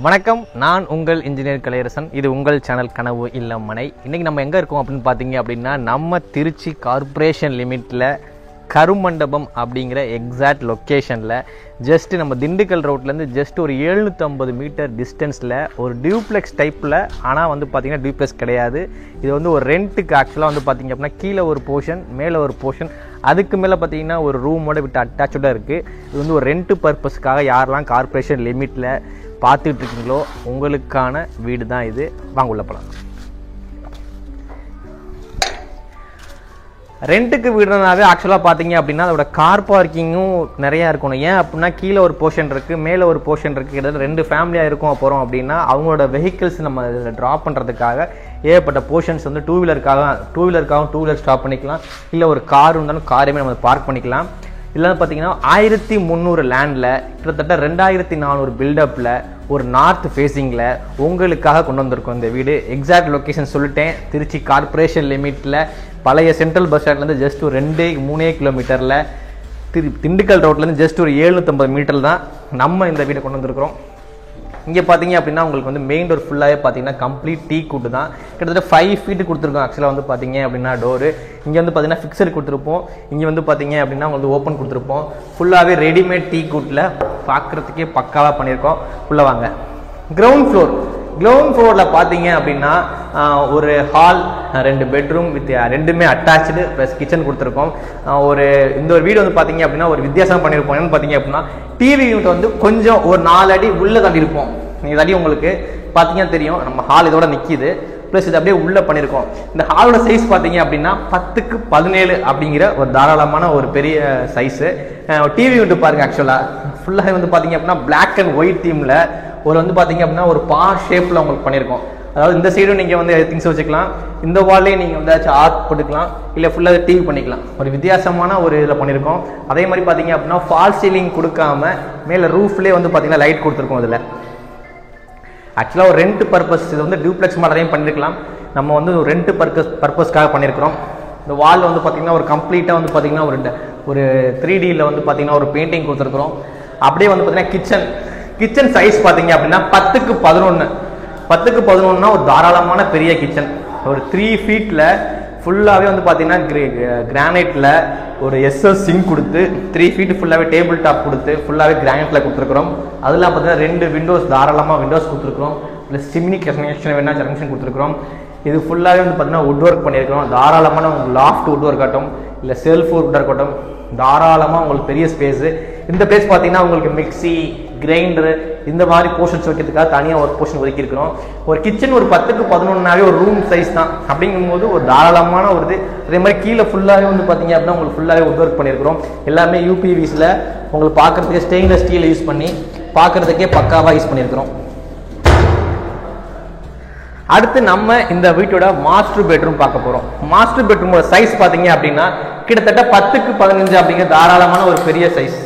வணக்கம், நான் உங்கள் இன்ஜினியர் கலையரசன். இது உங்கள் சேனல் கனவு இல்லம் மனை. இன்றைக்கி நம்ம எங்கே இருக்கோம் அப்படின்னு பார்த்தீங்க அப்படின்னா, நம்ம திருச்சி கார்ப்பரேஷன் லிமிட்டில் கருமண்டபம் அப்படிங்கிற எக்ஸாக்ட் லொக்கேஷனில் ஜஸ்ட்டு நம்ம திண்டுக்கல் ரோட்லேருந்து ஜஸ்ட் ஒரு 750 மீட்டர் டிஸ்டன்ஸில் ஒரு டியூப்ளெக்ஸ் டைப்பில், ஆனால் வந்து பார்த்திங்கன்னா டியூப்ளெக்ஸ் கிடையாது. இது வந்து ஒரு ரெண்ட்டுக்கு ஆக்சுவலாக வந்து பார்த்திங்க அப்படின்னா கீழே ஒரு போர்ஷன், மேலே ஒரு போர்ஷன், அதுக்கு மேலே பார்த்திங்கன்னா ஒரு ரூமோட விட்டு அட்டாச்சாக இருக்குது. இது வந்து ஒரு ரெண்ட்டு பர்பஸ்க்காக யாரெல்லாம் கார்ப்பரேஷன் லிமிட்டில் பார்த்துட்டு இருக்கீங்களோ உங்களுக்கான வீடு தான் இது. வாங்க உள்ள போகலாம். ரெண்ட்டுக்கு வீடுனாவே ஆக்சுவலாக பார்த்தீங்க அப்படின்னா அதோட கார் பார்க்கிங்கும் நிறையா இருக்கணும். ஏன் அப்படின்னா கீழே ஒரு போர்ஷன் இருக்குது, மேலே ஒரு போர்ஷன் இருக்குது. கிட்டத்தட்ட 2 ஃபேமிலியாக இருக்கும் போகிறோம் அப்படின்னா அவங்களோட வெஹிக்கிள்ஸ் நம்ம இதில் ட்ராப் பண்ணுறதுக்காக ஏகப்பட்ட போர்ஷன்ஸ் வந்து டூ வீலர் ஸ்டாப் பண்ணிக்கலாம். இல்லை ஒரு கார் இருந்தாலும் காரையுமே நம்ம பார்க் பண்ணிக்கலாம். இல்லைன்னு பார்த்தீங்கன்னா 1300 லேண்டில் கிட்டத்தட்ட 2400 பில்டப்பில் ஒரு நார்த் ஃபேஸிங்கில் உங்களுக்காக கொண்டு வந்திருக்கோம் இந்த வீடு. எக்ஸாக்ட் லொக்கேஷன் சொல்லிட்டேன். திருச்சி கார்ப்பரேஷன் லிமிட்டில் பழைய சென்ட்ரல் பஸ் ஸ்டாண்ட்லேருந்து ஜஸ்ட் ஒரு 2-3 கிலோமீட்டரில், திண்டுக்கல் ரோட்லேருந்து ஜஸ்ட் ஒரு 750 மீட்டர் தான் நம்ம இந்த வீடை கொண்டு வந்திருக்கிறோம். இங்கே பார்த்தீங்க அப்படின்னா உங்களுக்கு வந்து மெயின் டோர் ஃபுல்லாகவே பார்த்தீங்கன்னா கம்ப்ளீட் டீ கூட்டு தான். கிட்டத்தட்ட 5 ஃபீட்டு கொடுத்துருக்கோம். ஆக்சுவலாக வந்து பார்த்தீங்க அப்படின்னா டோரு இங்கே வந்து பார்த்தீங்கன்னா ஃபிக்ஸட் கொடுத்துருப்போம். இங்கே வந்து பார்த்தீங்க அப்படின்னா உங்களுக்கு ஓப்பன் கொடுத்துருப்போம். ஃபுல்லாகவே ரெடிமேட் டீ கூட்டில் பார்க்குறதுக்கே பக்காவாக பண்ணியிருக்கோம். ஃபுல்லாக வாங்க. கிரவுண்ட் ஃப்ளோரில் பார்த்தீங்க அப்படின்னா ஒரு ஹால், 2 பெட்ரூம் வித் ரெண்டுமே அட்டாச்சு ப்ளஸ் கிச்சன் கொடுத்துருக்கோம். இந்த ஒரு வீடு வந்து பார்த்தீங்க அப்படின்னா ஒரு வித்தியாசம் பண்ணியிருப்போம். என்னன்னு பார்த்தீங்க அப்படின்னா டிவி யூனிட் வந்து கொஞ்சம் ஒரு 4 அடி உள்ளே தள்ளியிருப்போம். நீங்கள் தள்ளி உங்களுக்கு பார்த்தீங்கன்னா தெரியும். நம்ம ஹால் இதோட நிற்கிது, ப்ளஸ் இது அப்படியே உள்ளே பண்ணியிருக்கோம். இந்த ஹாலோட சைஸ் பார்த்தீங்க அப்படின்னா 10x17 அப்படிங்கிற ஒரு தாராளமான ஒரு பெரிய சைஸு. டிவி யூனிட் பாருங்கள். ஆக்சுவலாக ஃபுல்லாக வந்து பார்த்தீங்க அப்படின்னா பிளாக் அண்ட் ஒயிட் தீமில் வந்து பார்த்தீங்க அப்படின்னா ஒரு ஷேப்பில் உங்களுக்கு பண்ணியிருக்கோம். அதாவது இந்த சைடும் நீங்கள் வந்து திங்ஸ் வச்சுக்கலாம், இந்த வால்லையும் நீங்கள் வந்து ஆர்ட் போட்டுக்கலாம், இல்லை ஃபுல்லாக டிவி பண்ணிக்கலாம். ஒரு வித்தியாசமான ஒரு இதில் பண்ணியிருக்கோம். அதே மாதிரி பார்த்தீங்க அப்படின்னா ஃபால் சீலிங் கொடுக்காம மேலே ரூஃப்லேயே வந்து பார்த்தீங்கன்னா லைட் கொடுத்துருக்கோம். இதில் ஆக்சுவலாக ஒரு ரெண்ட் பர்பஸ், இது வந்து டியூப்ளெக்ஸ் மாடலையும் பண்ணியிருக்கலாம். நம்ம வந்து ஒரு ரெண்ட் பர்பஸ்க்காக பண்ணியிருக்கிறோம். இந்த வால் வந்து பார்த்தீங்கன்னா ஒரு கம்ப்ளீட்டாக வந்து பார்த்தீங்கன்னா ஒரு 3Dயில் வந்து பார்த்தீங்கன்னா ஒரு பெயிண்டிங் கொடுத்துருக்குறோம். அப்படியே வந்து பார்த்தீங்கன்னா கிச்சன் சைஸ் பார்த்தீங்க அப்படின்னா 10x11 ஒரு தாராளமான பெரிய கிச்சன். ஒரு 3 ஃபீட்டில் ஃபுல்லாகவே வந்து பார்த்தீங்கன்னா கிரானைட்டில் ஒரு SS சிங்க் கொடுத்து 3 ஃபீட் ஃபுல்லாகவே டேபிள் டாப் கொடுத்து ஃபுல்லாகவே கிரானைட்டில் கொடுத்துருக்குறோம். அதெல்லாம் பார்த்தீங்கன்னா 2 விண்டோஸ், தாராளமாக விண்டோஸ் கொடுத்துருக்குறோம். ப்ளஸ் சிம்னி கனெக்ஷன் வேணால் கனெக்ஷன் கொடுத்துருக்குறோம். இது ஃபுல்லாகவே வந்து பார்த்தீங்கன்னா வுட் ஒர்க் பண்ணியிருக்கிறோம். தாராளமான உங்களுக்கு லாஃப்ட் வுட் ஒர்க் ஆகட்டும், இல்லை செல்ஃப் வுட் இருக்கட்டும், தாராளமாக உங்களுக்கு பெரிய ஸ்பேஸு. இந்த பிளேஸ் பார்த்தீங்கன்னா உங்களுக்கு மிக்சி, கிரைண்டரு இந்த மாதிரி போர்ஷன்ஸ் வைக்கிறதுக்காக தனியாக ஒரு போர்ஷன் ஒதுக்கியிருக்கிறோம். ஒரு கிச்சன் ஒரு 10x11 ஒரு ரூம் சைஸ் தான். அப்படிங்கும்போது ஒரு தாராளமான ஒரு இது. அதே மாதிரி கீழே ஃபுல்லாகவே வந்து பார்த்தீங்க அப்படின்னா உங்களுக்கு ஃபுல்லாகவே வுட் ஒர்க் பண்ணியிருக்கிறோம். எல்லாமே UPVஸில் உங்களுக்கு பார்க்குறதுக்கே ஸ்டெயின்லெஸ் ஸ்டீல் யூஸ் பண்ணி பார்க்குறதுக்கே பக்காவாக யூஸ் பண்ணியிருக்கிறோம். அடுத்து நம்ம இந்த வீட்டோட மாஸ்டர் பெட்ரூம் பார்க்க போகிறோம். மாஸ்டர் பெட்ரூமோட சைஸ் பார்த்தீங்க அப்படின்னா கிட்டத்தட்ட 10x15 அப்படிங்கிற தாராளமான ஒரு பெரிய சைஸ்.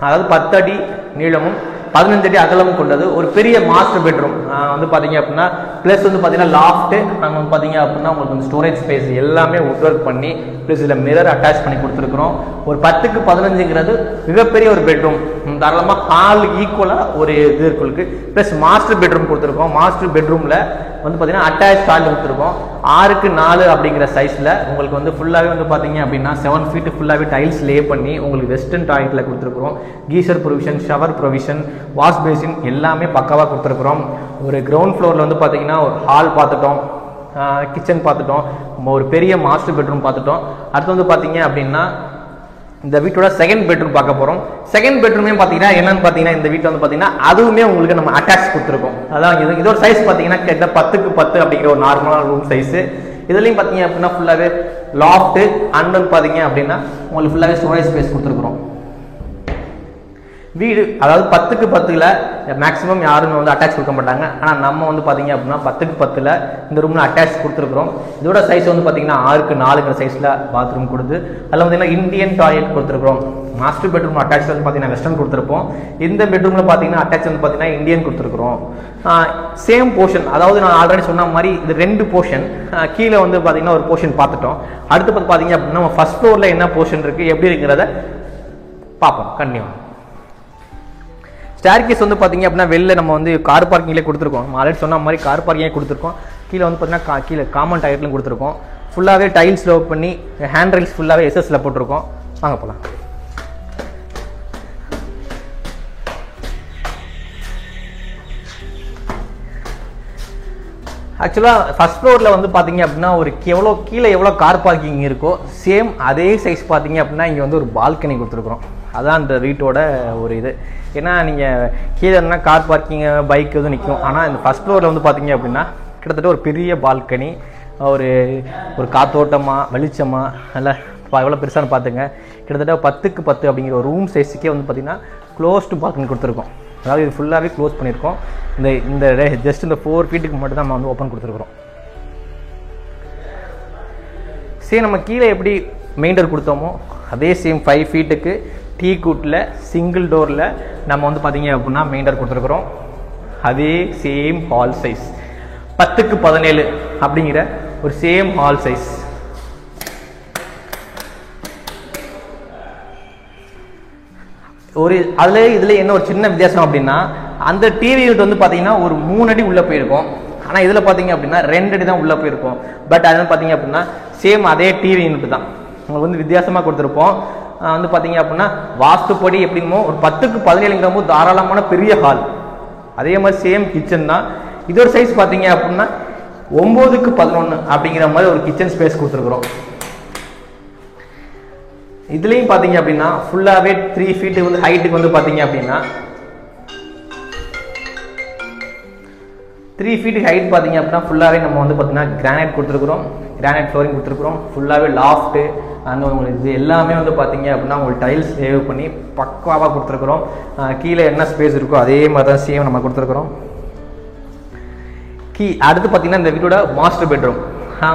அதாவது 10 அடி நீளமும் 15 அடி அகலமும் கொண்டது ஒரு பெரிய மாஸ்டர் பெட்ரூம் வந்து பார்த்தீங்க அப்படின்னா. ப்ளஸ் வந்து பார்த்தீங்கன்னா லாஃப்ட்டு நம்ம வந்து பார்த்தீங்க அப்படின்னா உங்களுக்கு வந்து ஸ்டோரேஜ் ஸ்பேஸ் எல்லாமே வுட் ஒர்க் பண்ணி ப்ளஸ் இதில் மிரர் அட்டாச் பண்ணி கொடுத்துருக்குறோம். ஒரு 10x15ங்கிறது மிகப்பெரிய ஒரு பெட்ரூம். தாராளமாக ஹால் ஈக்குவலாக ஒரு இது இருக்குது. ப்ளஸ் மாஸ்டர் பெட்ரூம் கொடுத்துருக்கோம். மாஸ்டர் பெட்ரூமில் வந்து பார்த்தீங்கன்னா அட்டாச் டாய்லெட் கொடுத்துருக்கோம். 6x4 அப்படிங்கிற சைஸில் உங்களுக்கு வந்து ஃபுல்லாகவே வந்து பார்த்தீங்க அப்படின்னா 7 ஃபீட்டு ஃபுல்லாகவே டைல்ஸ் லே பண்ணி உங்களுக்கு வெஸ்டர்ன் டாய்லெட்டில் கொடுத்துருக்குறோம். Geyser provision, shower provision, wash basin எல்லாமே பக்காவாக கொடுத்துருக்குறோம். ஒரு கிரவுண்ட் ஃப்ளோரில் வந்து பார்த்தீங்கன்னா ஒரு ஹால் பார்த்துட்டோம், கிச்சன் பார்த்துட்டோம், ஒரு பெரிய மாஸ்டர் பெட்ரூம் பார்த்துட்டோம். அடுத்து வந்து பார்த்தீங்க அப்படின்னா இந்த வீட்டோட செகண்ட் பெட்ரூம் பார்க்க போகிறோம். செகண்ட் பெட்ரூமே பார்த்தீங்கன்னா என்னன்னு பார்த்தீங்கன்னா இந்த வீட்டில் வந்து பார்த்தீங்கன்னா அதுவுமே உங்களுக்கு நம்ம அட்டாச் கொடுத்துருக்கோம். அதான் இதோட சைஸ் பார்த்தீங்கன்னா கிட்ட 10x10 அப்படிங்கிற ஒரு நார்மலான ரூம் சைஸு. இதுலையும் பார்த்தீங்க அப்படின்னா ஃபுல்லாகவே லாஃப்ட்டு அண்ட் பார்த்தீங்க அப்படின்னா உங்களுக்கு ஃபுல்லாகவே ஸ்டோரேஜ் ஸ்பேஸ் கொடுத்துருக்குறோம். வீடு அதாவது 10x10ல் மேக்ஸிமம் யாரும் வந்து அட்டாச் கொடுக்க மாட்டாங்க. ஆனால் நம்ம வந்து பார்த்தீங்க அப்படின்னா 10x10ல் இந்த ரூமில் அட்டாச் கொடுத்துருக்குறோம். இதோட சைஸ் வந்து பார்த்தீங்கன்னா 6x4ங்கிற சைஸில் பாத்ரூம் கொடுத்து அதில் பார்த்தீங்கன்னா இந்தியன் டாய்லெட் கொடுத்துருக்குறோம். மாஸ்டர் பெட்ரூம் அட்டாச் வந்து பார்த்தீங்கன்னா வெஸ்டர்ன் கொடுத்துருப்போம். இந்த பெட்ரூமில் பார்த்தீங்கன்னா அட்டாச் வந்து பார்த்தீங்கன்னா இந்தியன் கொடுத்துருக்குறோம். சேம் போர்ஷன், அதாவது நான் ஆல்ரெடி சொன்ன மாதிரி இது 2 போர்ஷன். கீழே வந்து பார்த்தீங்கன்னா ஒரு போர்ஷன் பார்த்துட்டோம். அடுத்து பார்த்தீங்க அப்படின்னா நம்ம ஃபர்ஸ்ட் ஃப்ளோரில் என்ன போர்ஷன் இருக்குது எப்படி இருக்கிறத பார்ப்போம். கண்டிப்பாக ஸ்டேர்கேஸ் வந்து பார்த்தீங்க அப்படின்னா வெளில நம்ம வந்து கார் பார்க்கிங்லேயே கொடுத்துருக்கோம். நம்ம ஆல்ரெடி சொன்ன மாதிரி கார் பார்க்கிங்கே கொடுத்துருக்கோம். கீழே வந்து பார்த்தீங்கன்னா கீழே காமன் டாய்லெட்லையும் கொடுத்துருக்கோம். ஃபுல்லாகவே டைல்ஸ் லோ பண்ணி ஹேண்ட் ரைல்ஸ் ஃபுல்லாகவே எஸ்எஸ்ல போட்டிருக்கோம். வாங்க போகலாம். ஆக்சுவலாக ஃபர்ஸ்ட் ஃப்ளோரில் வந்து பார்த்தீங்க அப்படின்னா ஒரு கீழே எவ்வளோ கார் பார்க்கிங் இருக்கோ சேம் அதே சைஸ் பார்த்தீங்க அப்படின்னா இங்கே வந்து ஒரு பால்கனி கொடுத்துருக்குறோம். அதான் அந்த வீட்டோட ஒரு இது. ஏன்னா நீங்கள் கீழே இருந்தால் கார் பார்க்கிங் பைக் எதுவும் நிற்கும். ஆனால் இந்த ஃபர்ஸ்ட் ஃப்ளோரில் வந்து பார்த்தீங்க அப்படின்னா கிட்டத்தட்ட ஒரு பெரிய பால்கனி, ஒரு காத்தோட்டமாக வெளிச்சமாக நல்லா எவ்வளோ பெருசானு பார்த்துங்க. கிட்டத்தட்ட 10க்கு 10 அப்படிங்கிற ஒரு ரூம் சைஸுக்கே வந்து பார்த்தீங்கன்னா க்ளோஸ்டு பால்கனி கொடுத்துருக்கோம். அதாவது இது ஃபுல்லாகவே க்ளோஸ் பண்ணியிருக்கோம். இந்த ஜஸ்ட் இந்த 4 ஃபீட்டுக்கு மட்டும் தான் நம்ம வந்து ஓப்பன் கொடுத்துருக்குறோம். சரி, நம்ம கீழே எப்படி மெயின் டோர் கொடுத்தோமோ அதே சேம் 5 ஃபீட்டுக்கு டீ கூட்டில் சிங்கிள் டோரில் நம்ம வந்து பார்த்தீங்க அப்படின்னா மெயின் டோர் கொடுத்துருக்குறோம். அதே சேம் ஹால் சைஸ் 10க்கு 17 அப்படிங்கிற ஒரு சேம் ஹால் சைஸ். இதில் என்ன ஒரு சின்ன வித்தியாசம் அப்படின்னா அந்த டிவி யூனிட் வந்து பார்த்தீங்கன்னா ஒரு 3 அடி உள்ளே போயிருக்கும். ஆனால் இதில் பார்த்தீங்க அப்படின்னா 2 அடி தான் உள்ளே போயிருக்கும். பட் அது வந்து பார்த்தீங்க அப்படின்னா சேம் அதே டிவி யூனிட் தான். உங்களுக்கு வந்து வித்தியாசமாக கொடுத்துருப்போம். வந்து பார்த்தீங்க அப்படின்னா வாஸ்துப்படி எப்படிமோ ஒரு 10க்கு 17ங்கிறப்போ தாராளமான பெரிய ஹால். அதே மாதிரி சேம் கிச்சன் தான். இதோட சைஸ் பார்த்தீங்க அப்படின்னா 9க்கு 11 அப்படிங்கிற மாதிரி ஒரு கிச்சன் ஸ்பேஸ் கொடுத்துருக்குறோம். இதுலேயும் பார்த்தீங்க அப்படின்னா ஃபுல்லாகவே 3 ஃபீட்டு வந்து ஹைட்டுக்கு வந்து பார்த்தீங்க அப்படின்னா 3 ஃபீட்டுக்கு ஹைட் பார்த்தீங்க அப்படின்னா ஃபுல்லாகவே நம்ம வந்து பார்த்தீங்கன்னா கிரானைட் கொடுத்துருக்குறோம். கிரானைட் ஃப்ளோரிங் கொடுத்துருக்குறோம். ஃபுல்லாகவே லாஃப்ட்டு அந்த உங்களுக்கு இது எல்லாமே வந்து பார்த்தீங்க அப்படின்னா உங்களுக்கு டைல்ஸ் சேவ் பண்ணி பக்காவாக கொடுத்துருக்குறோம். கீழே என்ன ஸ்பேஸ் இருக்கோ அதே மாதிரி தான் சேம் நம்ம கொடுத்துருக்குறோம். அடுத்து பார்த்தீங்கன்னா இந்த வீட்டோட மாஸ்டர் பெட்ரூம்.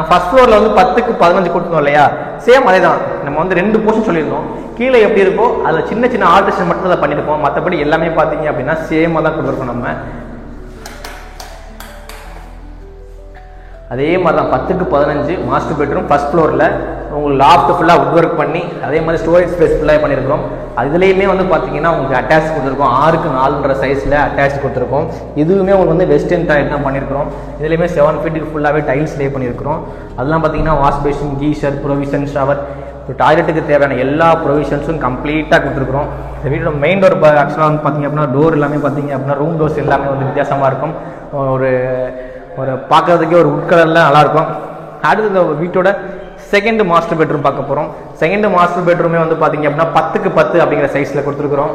ஃபர்ஸ்ட் ஃப்ளோரில் வந்து 10க்கு 15 கொடுத்துருந்தோம் இல்லையா, சேம் அதே தான். நம்ம வந்து 2 போர்ஷன் சொல்லியிருந்தோம். கீழே எப்படி இருக்கோ அதில் சின்ன சின்ன ஆல்ட்ரேஷன் மட்டும் அதை பண்ணியிருக்கோம். மற்றபடி எல்லாமே பார்த்தீங்க அப்படின்னா சேமாக தான் கொடுத்துருக்கோம். நம்ம அதே மாதிரி தான் 10க்கு 15 மாஸ்டர் பெட்ரூம். ஃபர்ஸ்ட் ஃப்ளோரில் உங்களுக்கு லாஃப்ட் ஃபுல்லாக வுட் ஒர்க் பண்ணி அதே மாதிரி ஸ்டோரேஜ் ஸ்பேஸ் ஃபுல்லாக பண்ணியிருக்கிறோம். அதுலேயுமே வந்து பார்த்தீங்கன்னா உங்களுக்கு அட்டாச் கொடுத்துருக்கோம். 6க்கு 4ன்ற சைஸில் அட்டாச் கொடுத்துருக்கோம். இதுவுமே உங்களுக்கு வந்து வெஸ்டர்ன் டாய்லெட் தான் பண்ணியிருக்கிறோம். இதுலேயுமே 7 ஃபீட்டுக்கு ஃபுல்லாகவே டைல்ஸ் லே பண்ணியிருக்கிறோம். அதெல்லாம் பார்த்தீங்கன்னா wash basin, geyser, provision, shower, டாய்லெட்டுக்கு தேவையான எல்லா ப்ரொவிஷன்ஸும் கம்ப்ளீட்டாக கொடுத்துருக்குறோம். இந்த வீட்டோட மெயின் டோர் ஆக்சுவலாக வந்து பார்த்தீங்க அப்படின்னா டோர் எல்லாமே பார்த்தீங்க அப்படின்னா ரூம் டோர்ஸ் எல்லாமே வந்து வித்தியாசமாக இருக்கும். ஒரு பார்க்கறதுக்கே ஒரு உட் கலரில் நல்லாயிருக்கும். அடுத்து இந்த வீட்டோட செகண்ட் மாஸ்டர் பெட்ரூம் பார்க்க போகிறோம். செகண்ட் மாஸ்டர் பெட்ரூமே வந்து பார்த்தீங்க அப்படின்னா 10க்கு 10 அப்படிங்கிற சைஸில் கொடுத்துருக்குறோம்.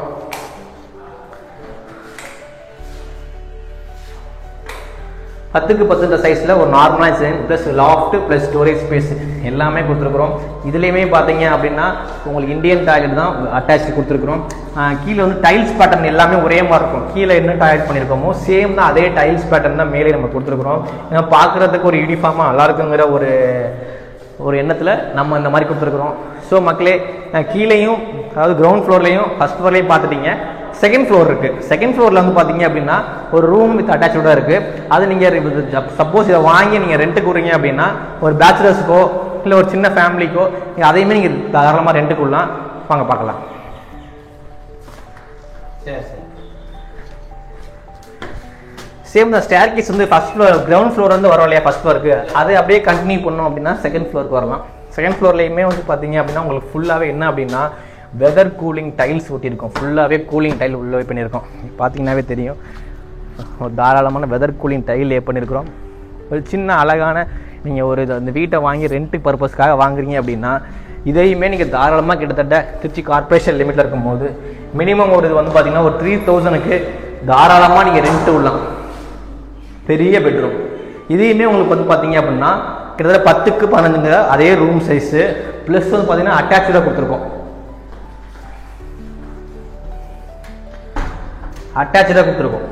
பத்துக்கு 10 சைஸில் ஒரு நார்மலாக design plus loft plus storage space எல்லாமே கொடுத்துருக்குறோம். இதுலேயுமே பார்த்தீங்க அப்படின்னா உங்களுக்கு இந்தியன் டாய்லெட் தான் அட்டாச் கொடுத்துருக்குறோம். கீழே வந்து டைல்ஸ் பேட்டர்ன் எல்லாமே ஒரே மாதிரி இருக்கும். கீழே என்ன டாய்லெட் பண்ணியிருக்கோமோ சேம் தான் அதே டைல்ஸ் பேட்டர்ன் தான் மேலே நம்ம கொடுத்துருக்குறோம். ஏன்னா பார்க்குறதுக்கு ஒரு யூனிஃபார்மாக நல்லா இருக்குங்கிற ஒரு எண்ணத்தில் நம்ம இந்த மாதிரி கொடுத்துருக்குறோம். ஸோ மக்களே, கீழேயும் அதாவது கிரவுண்ட் ஃப்ளோர்லையும் ஃபர்ஸ்ட் ஃப்ளோர்லையும் பார்த்துட்டீங்க. செகண்ட் ஃப்ளோர் இருக்குது. செகண்ட் ஃப்ளோரில் வந்து பார்த்தீங்க அப்படின்னா ஒரு ரூம் வித் அட்டாச்சோட இருக்குது. அது நீங்கள் சப்போஸ் இதை வாங்கி நீங்கள் ரெண்ட்டுக்கு விடுறீங்க அப்படின்னா ஒரு பேச்சுலர்ஸுக்கோ இல்லை ஒரு சின்ன ஃபேமிலிக்கோ நீங்கள் அதையுமே நீங்கள் தாராளமாக ரெண்ட்டுக்கு விடலாம். வாங்க பார்க்கலாம். சேம் தான் ஸ்டேர்கேஸ் வந்து ஃபர்ஸ்ட் ஃப்ளோர் கிரவுண்ட் ஃப்ளோர் வந்து வரும் இல்லையா ஃபர்ஸ்ட் ஃப்ளோருக்கு, அதை அப்படியே கண்டினியூ பண்ணோம் அப்படின்னா செகண்ட் ஃப்ளோருக்கு வரலாம். செகண்ட் ஃப்ளோர்லையுமே வந்து பார்த்தீங்க அப்படின்னா உங்களுக்கு ஃபுல்லாகவே என்ன அப்படின்னா வெதர் கூலிங் டைல்ஸ் ஒட்டியிருக்கோம். ஃபுல்லாகவே கூலிங் டைல் உள்ளே பண்ணியிருக்கோம். பார்த்தீங்கன்னாவே தெரியும் ஒரு தாராளமான வெதர் கூலிங் டைல் பண்ணியிருக்கிறோம். ஒரு சின்ன அழகான நீங்கள் இந்த வீட்டை வாங்கி ரெண்ட் பர்பஸ்க்காக வாங்குறீங்க அப்படின்னா இதையுமே நீங்கள் தாராளமாக கிட்டத்தட்ட திருச்சி கார்பரேஷன் லிமிட்டில் இருக்கும்போது மினிமம் ஒரு இது வந்து பார்த்தீங்கன்னா ஒரு 3000க்கு தாராளமாக நீங்கள் ரெண்ட்டு விடலாம். பெரிய பெட்ரூம். இதையுமே உங்களுக்கு வந்து பார்த்தீங்க அப்படின்னா கிட்டத்தட்ட 10க்கு 15 அதே ரூம் சைஸு ப்ளஸ் வந்து பார்த்தீங்கன்னா அட்டாச்சாக கொடுத்துருக்கோம். அட்டாச்சாக கொடுத்துருக்கோம்.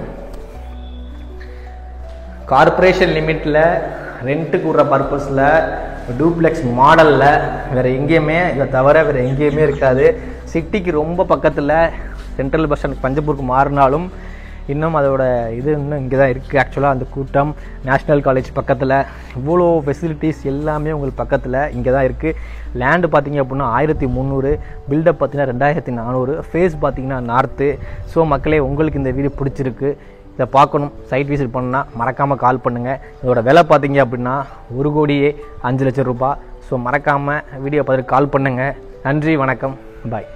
கார்பரேஷன் லிமிட்டில் ரெண்ட்டுக்கு விடுற பர்பஸில் டூப்ளெக்ஸ் மாடலில் வேறு எங்கேயுமே இதை தவிர வேறு எங்கேயுமே இருக்காது. சிட்டிக்கு ரொம்ப பக்கத்தில் சென்ட்ரல் பஸ் ஸ்டாண்ட் பஞ்சப்பூருக்கு மாறினாலும் இன்னும் அதோட இது இன்னும் இங்கே தான் இருக்குது. ஆக்சுவலாக அந்த கூட்டம் நேஷ்னல் காலேஜ் பக்கத்தில் இவ்வளோ ஃபெசிலிட்டிஸ் எல்லாமே உங்களுக்கு பக்கத்தில் இங்கே தான் இருக்குது. லேண்டு பார்த்தீங்க அப்படின்னா 1300, பில்டப் பார்த்தீங்கன்னா 2400, ஃபேஸ் பார்த்தீங்கன்னா நார்த்து. ஸோ மக்களே, உங்களுக்கு இந்த வீடியோ பிடிச்சிருக்கு, இதை பார்க்கணும், சைட் விசிட் பண்ணால் மறக்காமல் கால் பண்ணுங்கள். இதோட விலை பார்த்தீங்க அப்படின்னா 1,05,00,000 ரூபாய். ஸோ மறக்காமல் வீடியோ பார்த்துட்டு கால் பண்ணுங்கள். நன்றி, வணக்கம், பாய்.